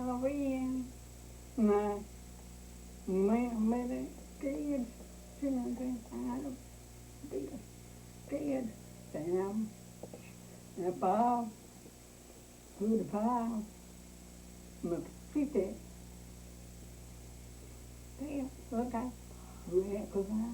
Halloween. Mà mấy kids, children out of kids, Sam, and Bob, who the pile, mà fit it. Thế có cái quẹ của nó.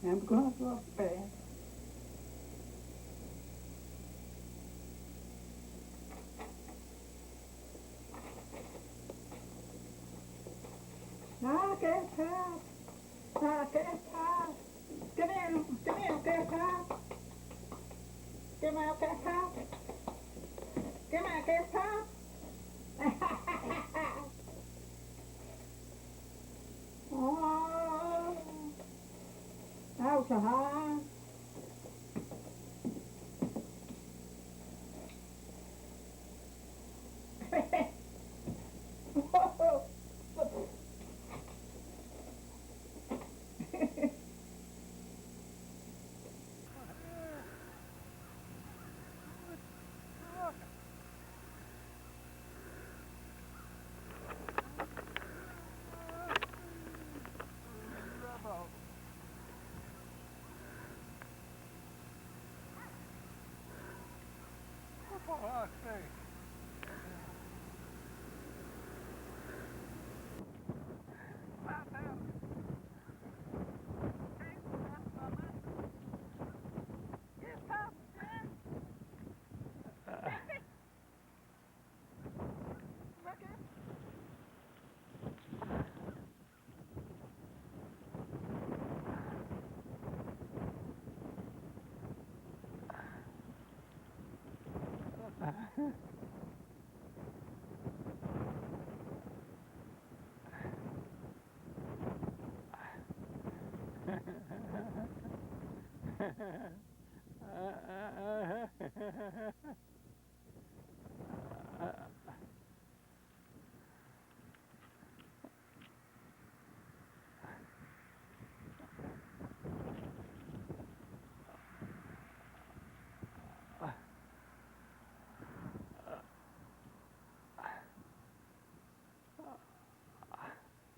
I'm going to look bad. Knock it out. Knock it out. Come here, Cat. Come out, Cat. Come out, Cat. Oh, out so high.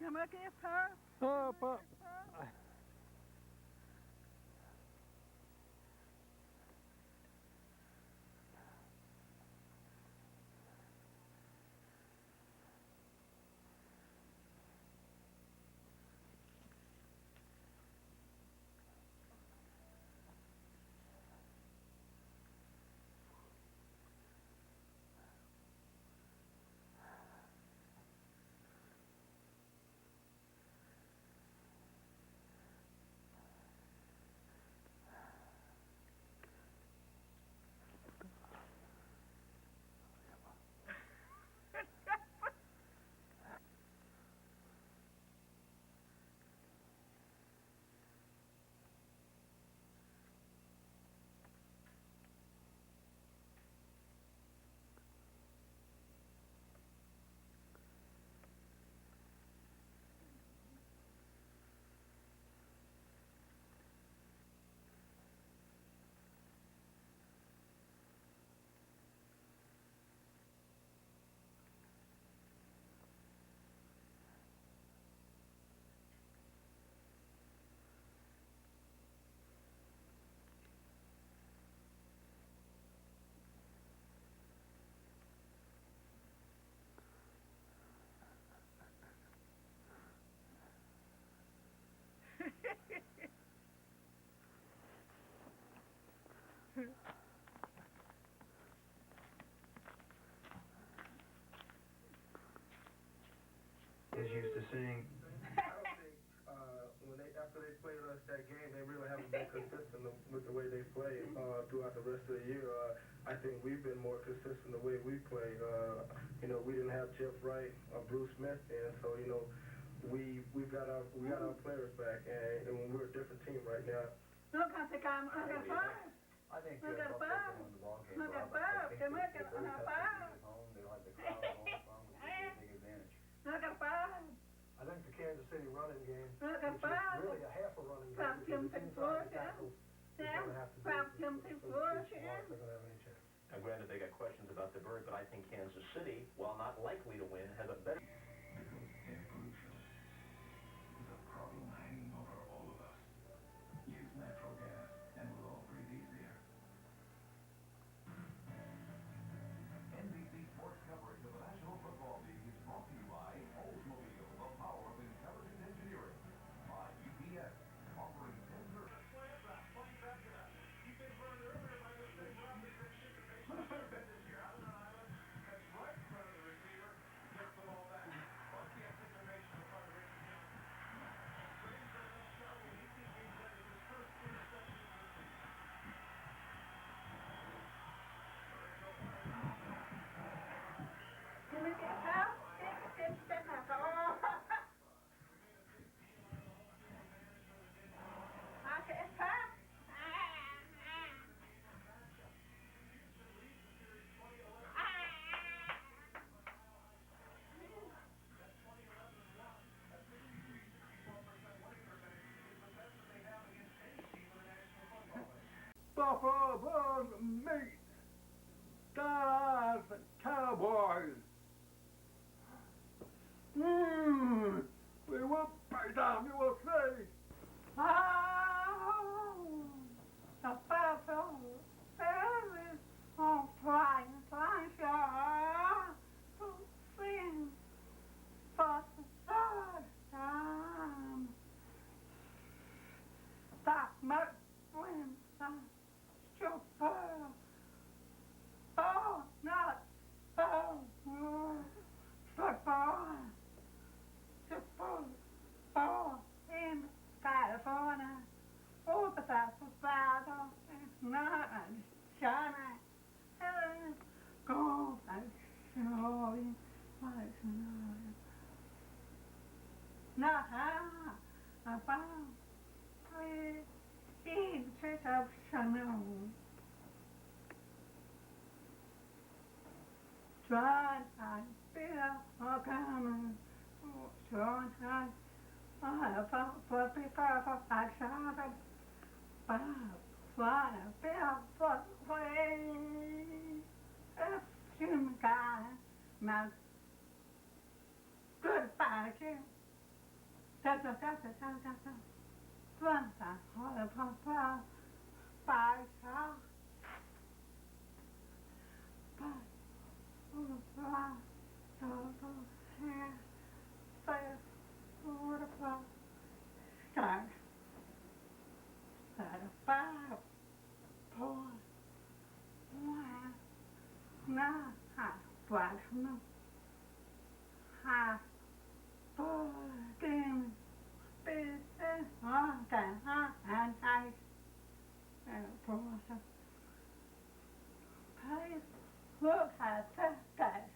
Come back here, Pop. Oh, Pop. seeing. When after they played us that game, they really haven't been consistent with the way they play throughout the rest of the year. I think we've been more consistent the way we play. We didn't have Jeff Wright or Bruce Smith then, so we got our players back, and when we're a different team right now. Look at the game, look at five. I think Look at Buffalo's five. won the ball game. Look at Rob. I five. think Come they're look at very tough to five. beat at home. They don't have the crowd at home from, which is a big advantage. Look at five. I think the Kansas City running game, Look at which is five. really a half a running game, Five because Timothy it's inside the Ford, tackles, they're yeah. going to have to do Five it. Timothy So Ford, the Chiefs yeah. aren't going to have any chance. Now, granted, they got questions about the bird, but I think Kansas City, while not likely to win, has a better... Because air pollution is a problem hanging over all of us. Use natural gas, and we'll all breathe easier. NBC Sports coverage of the National Football League is brought to you by Oldsmobile, the power of intelligent engineering. By UPS, offering 10 service. Can we get help? Get my phone. I get help. Buffalo Bills meet Dallas Cowboys. We will pay down, you will see. Oh, the battle is on flying shore to sing for the third time. That must win the super. Oh, not oh, football. Super Bowl in California. Oh, but that's a battle. It's not a China. Go like snowing, like snowing. Not how about 3 inches of snow. Try I feel coming. Try I felt for people I shouted. But fly for way. If you got my goodbye to you. Run that hard papa by shot. But fly so here. Say what about start. Start a 5, 4, 1. Now I watch no. I fucking business on the and I process. Please look at the guys.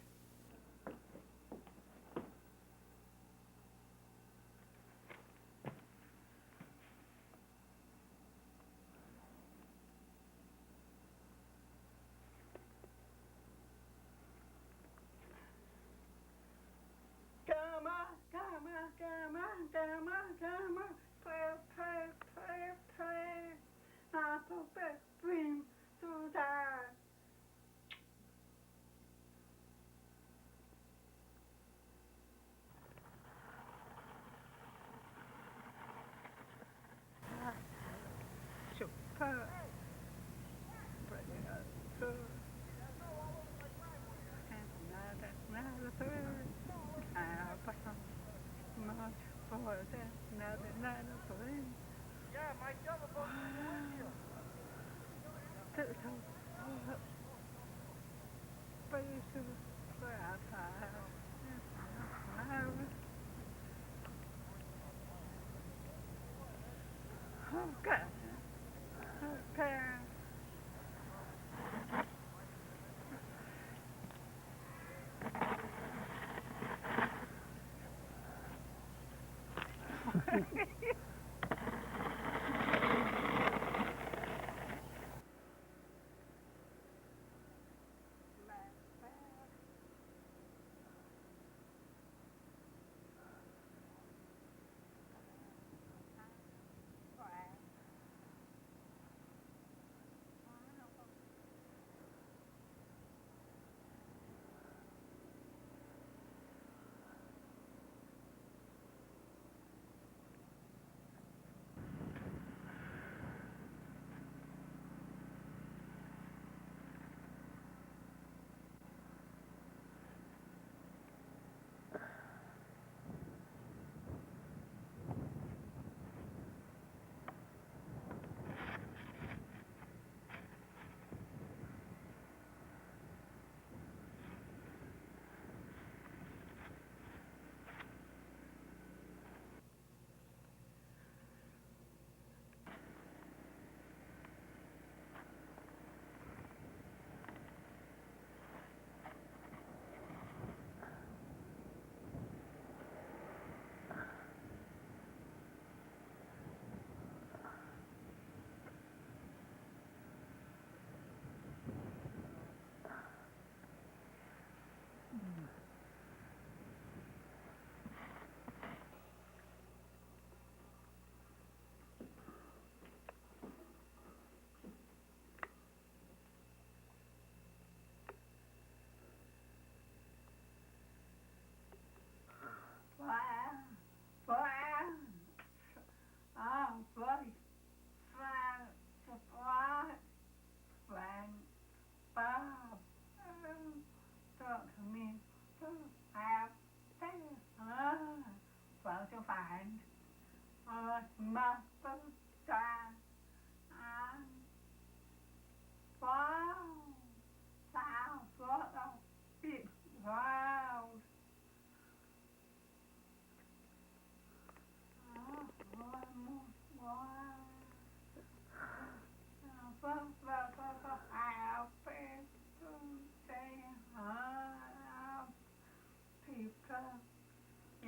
Come on, play, not the best dream to die. Super. Yeah, my telephone is here. Okay. Okay.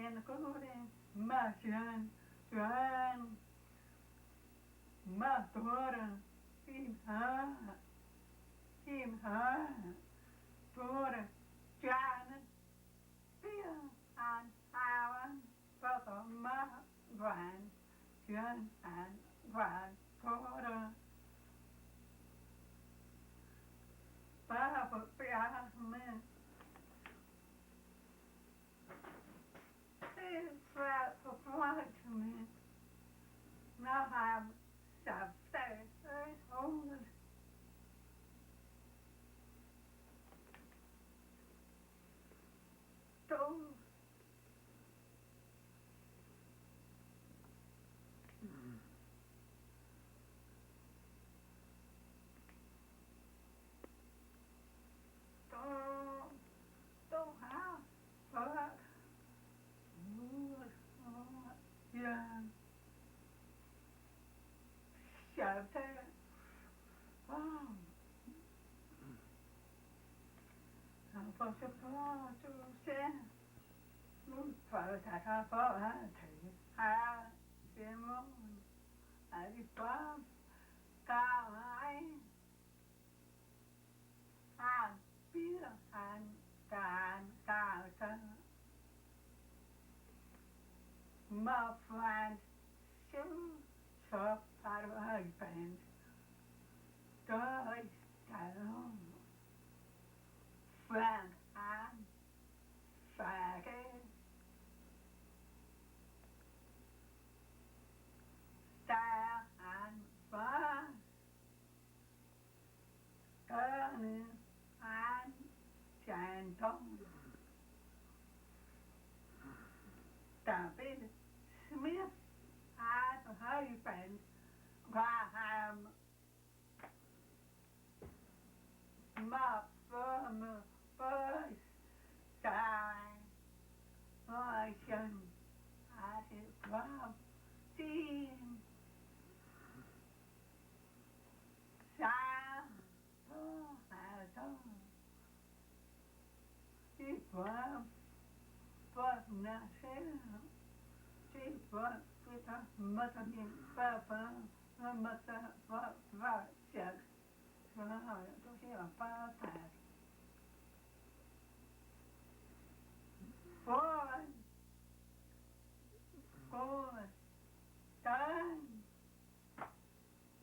And go then, Martian, Joan, Matora, Him, Tora, Jan, Pia, and Alan, Papa, Ma, Grand, Jan, and Grand, Tora, Papa, Pia, Man. Flat for me. Now I'm substance old. Don't. Don't have. But. Yeah. Shelter. Oh. I'm supposed to go to say. Lúc vợ thả ra có thầy xem đi qua cao ai biết anh cao sao mà phải chứ sợ phải hơi bền trời trời ơi vàng anh phải cái ta anh phải cái anh chẳng thông tapi Smith had a husband Graham my firm first time I shouldn't I did Graham seen Bob, Bob nasceu, se Bob fica matando Papa, mata Bob Vargas, claro, tu se apata. Boy, boy, time.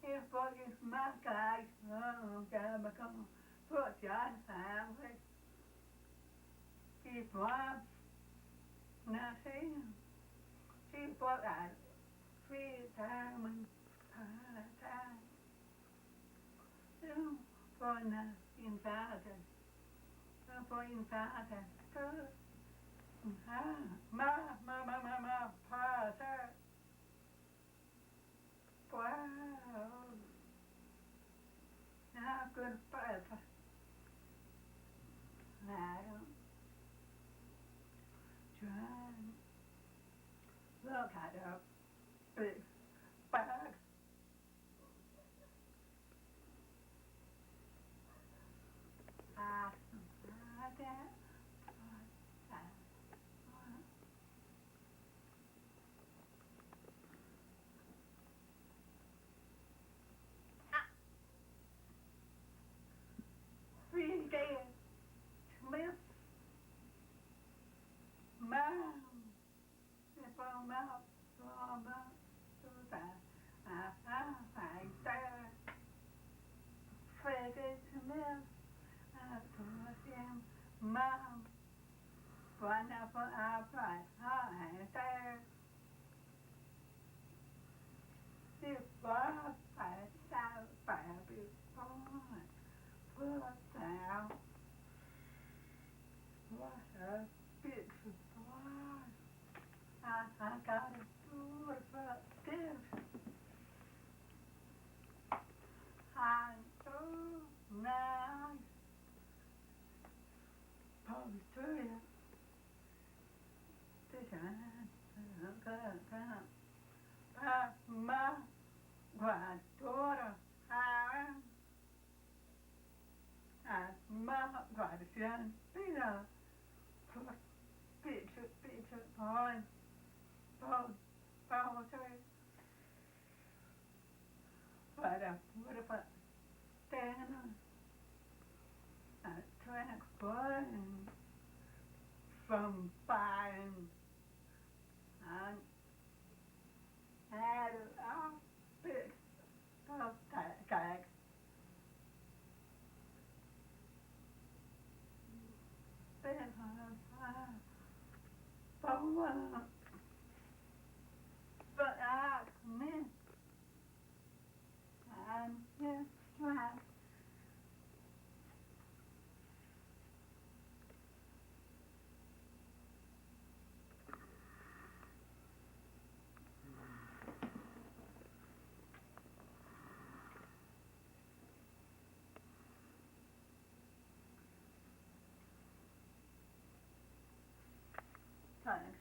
If I get my guys, oh, God, become put John family. If I nothing, she put out free time and time. So, for nothing father, for in father, good. Ma, father. Wow. Now good papa. Now, John, look at her big bag. Three days, Smith, Mom, if I'm out, so I'm out, so that I there. Freddy Smith, I told him, Mom, whenever I play, I there. If I pass out, baby, boy. Put down. What a big surprise. I got a door for this. I'm so nice. Probably to you. This my granddaughter, my grandson, Peter, Peter, boy, poetry. What about Dana? A transport from buying and had a big tag. But I meant I'm just trying. Thanks.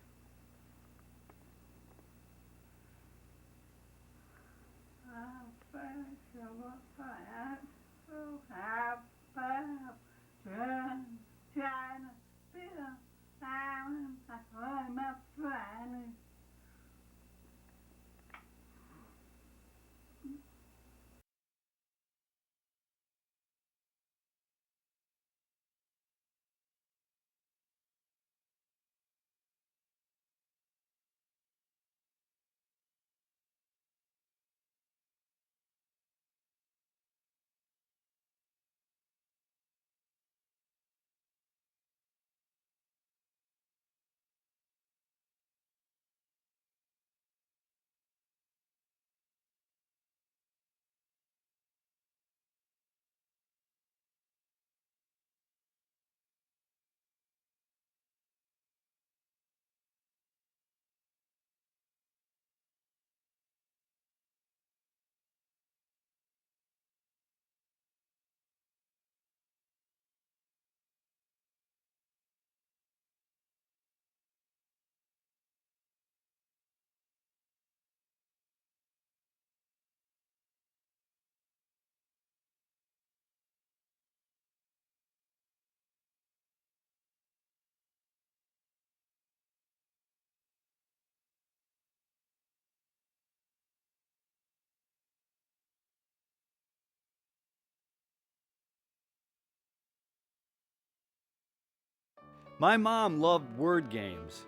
My mom loved word games,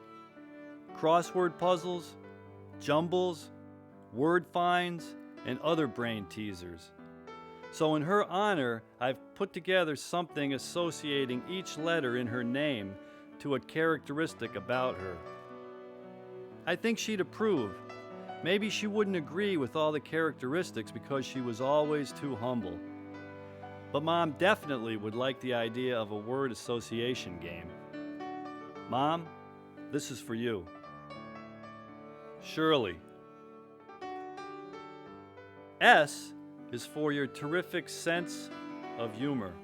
crossword puzzles, jumbles, word finds, and other brain teasers. So in her honor, I've put together something associating each letter in her name to a characteristic about her. I think she'd approve. Maybe she wouldn't agree with all the characteristics because she was always too humble. But Mom definitely would like the idea of a word association game. Mom, this is for you. Shirley. S is for your terrific sense of humor.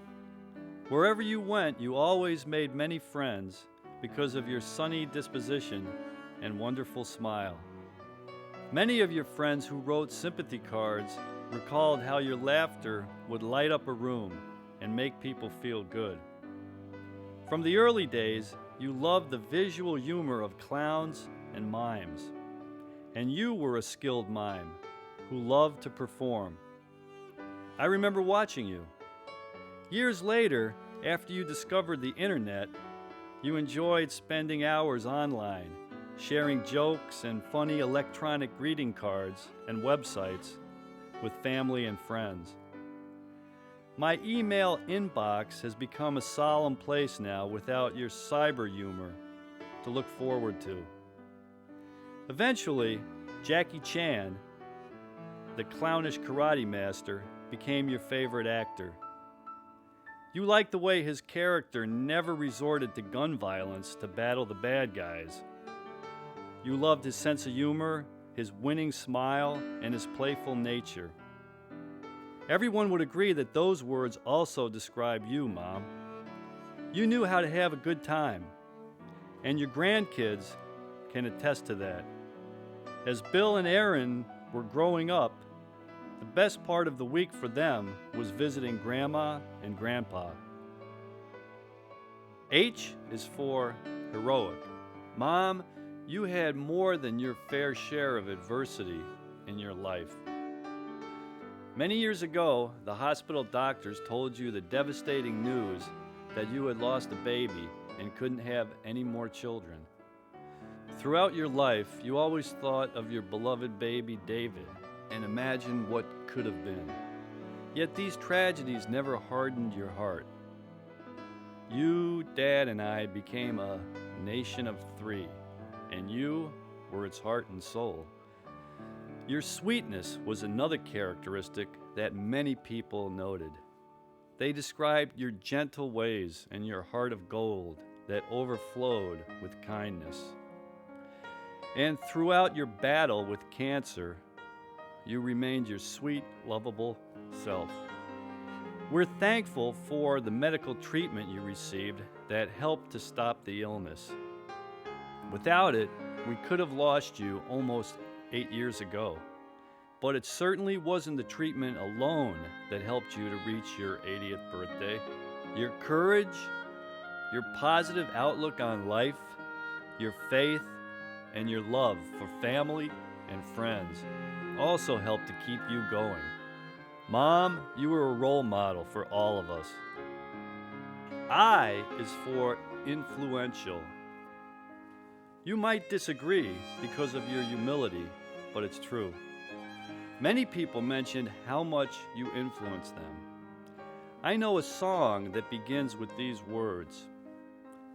Wherever you went, you always made many friends because of your sunny disposition and wonderful smile. Many of your friends who wrote sympathy cards recalled how your laughter would light up a room and make people feel good. From the early days, you loved the visual humor of clowns and mimes. And you were a skilled mime who loved to perform. I remember watching you. Years later, after you discovered the internet, you enjoyed spending hours online, sharing jokes and funny electronic greeting cards and websites with family and friends. My email inbox has become a solemn place now without your cyber humor to look forward to. Eventually, Jackie Chan, the clownish karate master, became your favorite actor. You liked the way his character never resorted to gun violence to battle the bad guys. You loved his sense of humor, his winning smile, and his playful nature. Everyone would agree that those words also describe you, Mom. You knew how to have a good time, and your grandkids can attest to that. As Bill and Aaron were growing up, the best part of the week for them was visiting Grandma and Grandpa. H is for heroic. Mom, you had more than your fair share of adversity in your life. Many years ago, the hospital doctors told you the devastating news that you had lost a baby and couldn't have any more children. Throughout your life, you always thought of your beloved baby David and imagined what could have been. Yet these tragedies never hardened your heart. You, Dad, and I became a nation of three, and you were its heart and soul. Your sweetness was another characteristic that many people noted. They described your gentle ways and your heart of gold that overflowed with kindness. And throughout your battle with cancer, you remained your sweet, lovable self. We're thankful for the medical treatment you received that helped to stop the illness. Without it, we could have lost you almost 8 years ago. But it certainly wasn't the treatment alone that helped you to reach your 80th birthday. Your courage, your positive outlook on life, your faith, and your love for family and friends also helped to keep you going. Mom, you were a role model for all of us. I is for influential. You might disagree because of your humility, but it's true. Many people mentioned how much you influenced them. I know a song that begins with these words.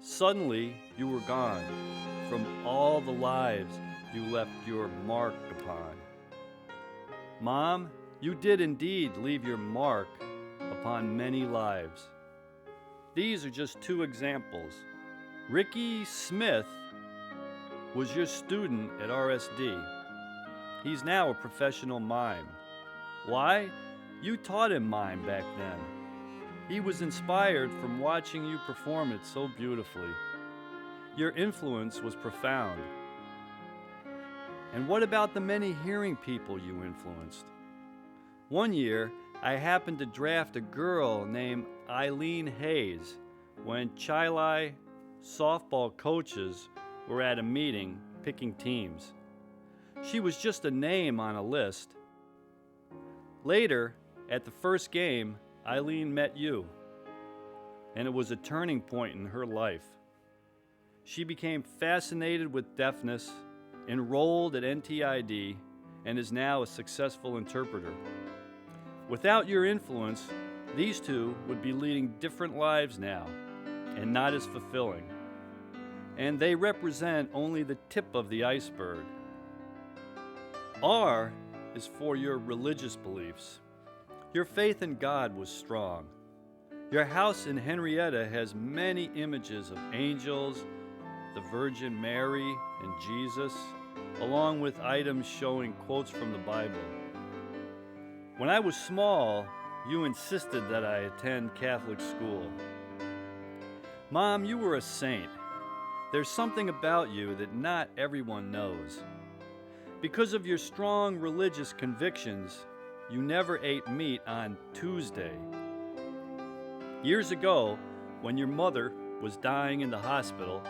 Suddenly you were gone from all the lives you left your mark upon. Mom, you did indeed leave your mark upon many lives. These are just two examples. Ricky Smith was your student at RSD. He's now a professional mime. Why? You taught him mime back then. He was inspired from watching you perform it so beautifully. Your influence was profound. And what about the many hearing people you influenced? One year, I happened to draft a girl named Eileen Hayes when Chilai softball coaches were at a meeting picking teams. She was just a name on a list. Later, at the first game, Eileen met you, and it was a turning point in her life. she became fascinated with deafness, enrolled at NTID, and is now a successful interpreter. Without your influence, these two would be leading different lives now, and not as fulfilling. And they represent only the tip of the iceberg. R is for your religious beliefs. Your faith in God was strong. Your house in Henrietta has many images of angels, the Virgin Mary, and Jesus, along with items showing quotes from the Bible. When I was small, you insisted that I attend Catholic school. Mom, you were a saint. There's something about you that not everyone knows. Because of your strong religious convictions, you never ate meat on Tuesday. Years ago, when your mother was dying in the hospital,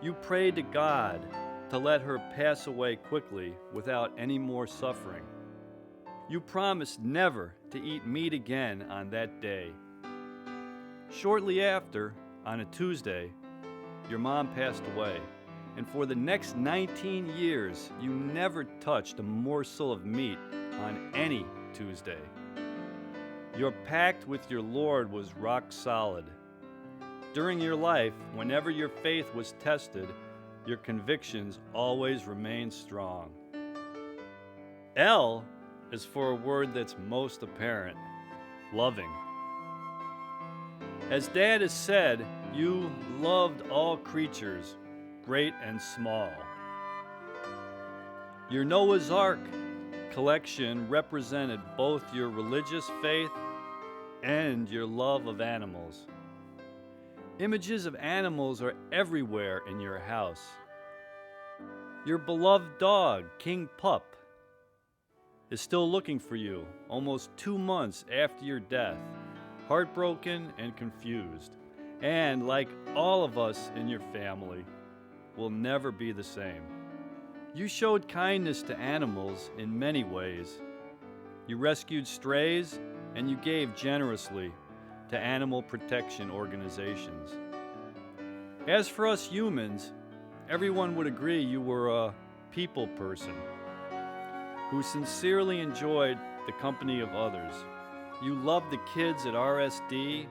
you prayed to God to let her pass away quickly without any more suffering. You promised never to eat meat again on that day. Shortly after, on a Tuesday, your mom passed away, and for the next 19 years, you never touched a morsel of meat on any Tuesday. Your pact with your Lord was rock solid. During your life, whenever your faith was tested, your convictions always remained strong. L is for a word that's most apparent, loving. As Dad has said, you loved all creatures, great and small. Your Noah's Ark collection represented both your religious faith and your love of animals. Images of animals are everywhere in your house. Your beloved dog, King Pup, is still looking for you almost 2 months after your death, heartbroken and confused, and like all of us in your family, will never be the same. You showed kindness to animals in many ways. You rescued strays, and you gave generously to animal protection organizations. As for us humans, everyone would agree you were a people person who sincerely enjoyed the company of others. You loved the kids at RSD,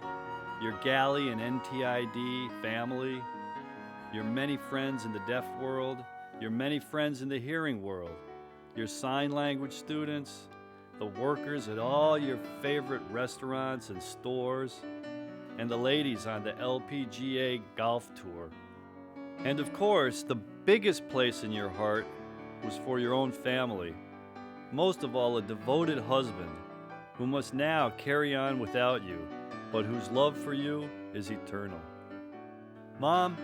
your galley and NTID family, your many friends in the deaf world, your many friends in the hearing world, your sign language students, the workers at all your favorite restaurants and stores, and the ladies on the LPGA golf tour. And of course, the biggest place in your heart was for your own family, most of all a devoted husband who must now carry on without you, but whose love for you is eternal. Mom,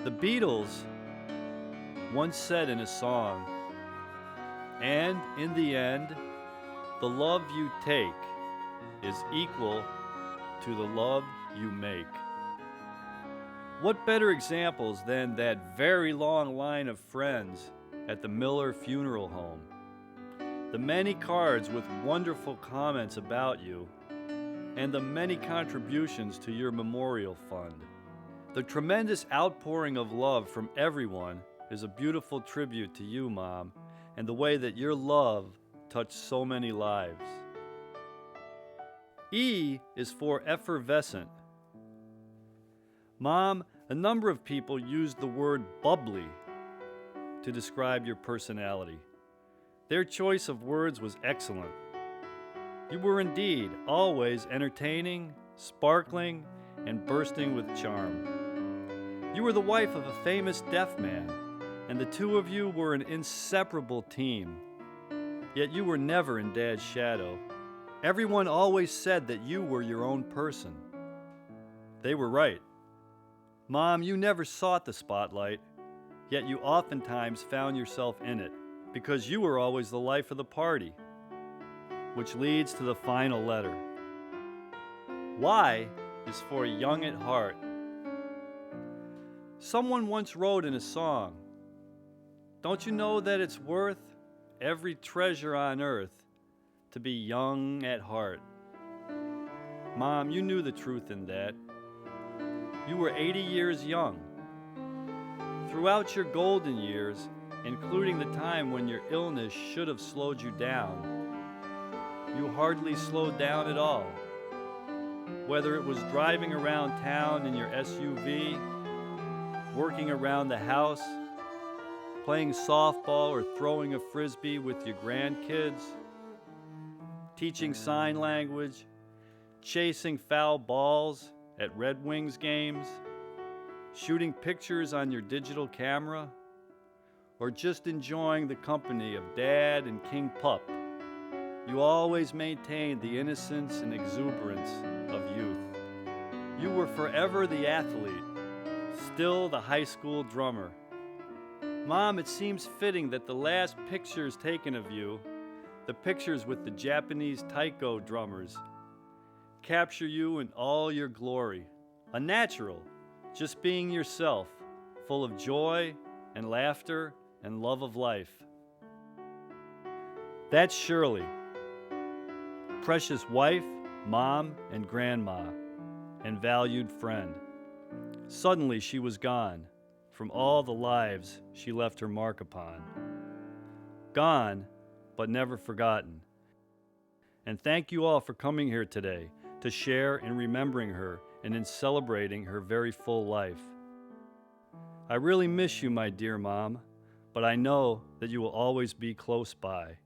the Beatles once said in a song, "And in the end, the love you take is equal to the love you make." What better examples than that very long line of friends at the Miller Funeral Home? The many cards with wonderful comments about you, and the many contributions to your memorial fund. The tremendous outpouring of love from everyone is a beautiful tribute to you, Mom, and the way that your love touched so many lives. E is for effervescent. Mom, a number of people used the word bubbly to describe your personality. Their choice of words was excellent. You were indeed always entertaining, sparkling, and bursting with charm. You were the wife of a famous deaf man, and the two of you were an inseparable team. Yet you were never in Dad's shadow. Everyone always said that you were your own person. They were right. Mom, you never sought the spotlight, yet you oftentimes found yourself in it, because you were always the life of the party, which leads to the final letter. Y is for young at heart. Someone once wrote in a song, "Don't you know that it's worth every treasure on earth to be young at heart?" Mom, you knew the truth in that. You were 80 years young. Throughout your golden years, including the time when your illness should have slowed you down, you hardly slowed down at all. Whether it was driving around town in your SUV, working around the house, playing softball or throwing a frisbee with your grandkids, teaching sign language, chasing foul balls at Red Wings games, shooting pictures on your digital camera, or just enjoying the company of Dad and King Pup, you always maintained the innocence and exuberance of youth. You were forever the athlete, still the high school drummer. Mom, it seems fitting that the last pictures taken of you, the pictures with the Japanese taiko drummers, capture you in all your glory. A natural, just being yourself, full of joy and laughter and love of life. That's Shirley, precious wife, mom, and grandma, and valued friend. Suddenly she was gone from all the lives she left her mark upon. Gone, but never forgotten. And thank you all for coming here today to share in remembering her and in celebrating her very full life. I really miss you, my dear Mom, but I know that you will always be close by.